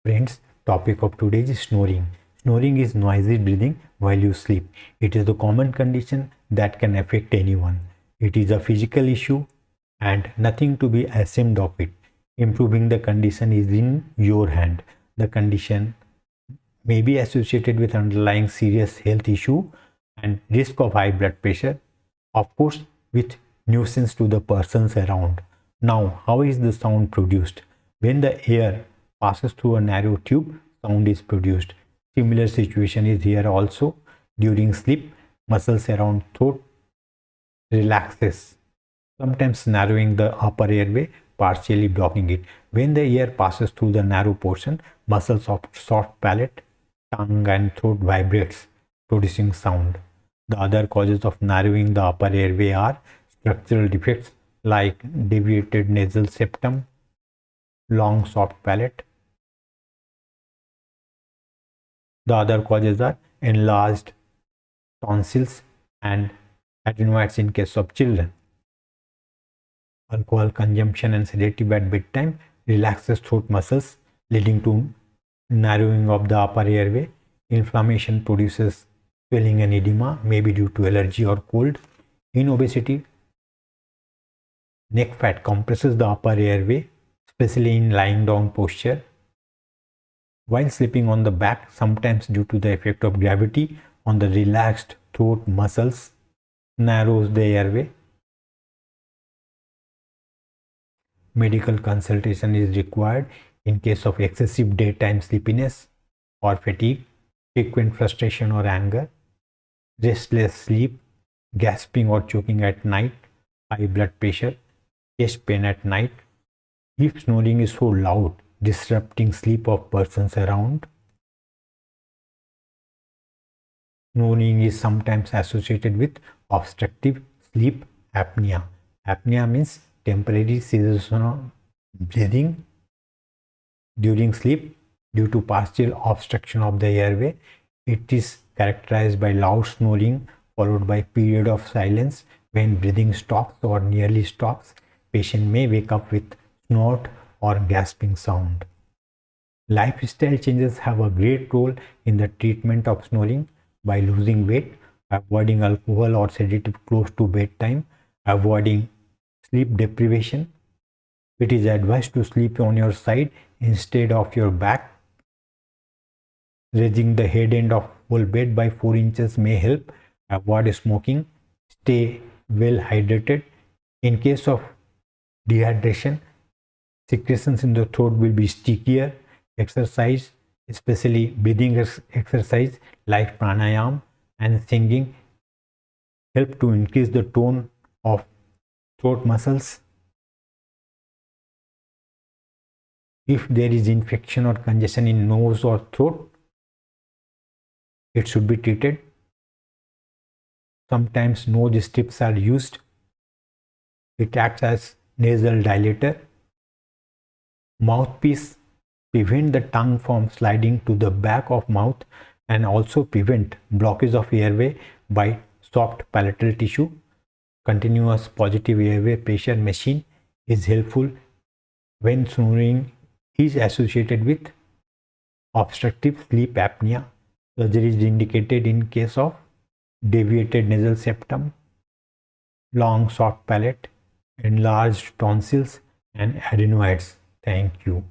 Friends, topic of today is snoring. Snoring is noisy breathing while you sleep. It is a common condition that can affect anyone. It is a physical issue and nothing to be ashamed of it. Improving the condition is in your hand. The condition may be associated with underlying serious health issue and risk of high blood pressure, of course, with nuisance to the persons around. Now, how is the sound produced? When the air passes through a narrow tube, sound is produced. Similar situation is here also. During sleep, muscles around throat relaxes, sometimes narrowing the upper airway, partially blocking it. When the air passes through the narrow portion, muscles of soft palate, tongue and throat vibrates, producing sound. The other causes of narrowing the upper airway are structural defects like deviated nasal septum, long soft palate. The other causes are enlarged tonsils and adenoids in case of children. Alcohol consumption and sedative at bedtime relaxes throat muscles, leading to narrowing of the upper airway. Inflammation produces swelling and edema, maybe due to allergy or cold. In obesity, neck fat compresses the upper airway, especially in lying down posture. While sleeping on the back, sometimes due to the effect of gravity on the relaxed throat muscles, narrows the airway. Medical consultation is required in case of excessive daytime sleepiness or fatigue, frequent frustration or anger, restless sleep, gasping or choking at night, high blood pressure, chest pain at night. If snoring is so loud, disrupting sleep of persons around. Snoring is sometimes associated with obstructive sleep apnea. Apnea means temporary cessation of breathing during sleep due to partial obstruction of the airway. It is characterized by loud snoring followed by period of silence. When breathing stops or nearly stops, patient may wake up with snort or gasping sound. Lifestyle changes have a great role in the treatment of snoring. By losing weight, avoiding alcohol or sedative close to bedtime, avoiding sleep deprivation. It is advised to sleep on your side instead of your back. Raising the head end of whole bed by 4 inches may help. Avoid smoking. Stay well hydrated. In case of dehydration, secretions in the throat will be stickier. Exercise, especially breathing exercise like pranayam and singing, help to increase the tone of throat muscles. If there is infection or congestion in nose or throat, it should be treated. Sometimes nose strips are used. It acts as nasal dilator. Mouthpiece prevent the tongue from sliding to the back of mouth and also prevent blockage of airway by soft palatal tissue. Continuous positive airway pressure machine is helpful when snoring is associated with obstructive sleep apnea. Surgery is indicated in case of deviated nasal septum, long soft palate, enlarged tonsils and adenoids. Thank you.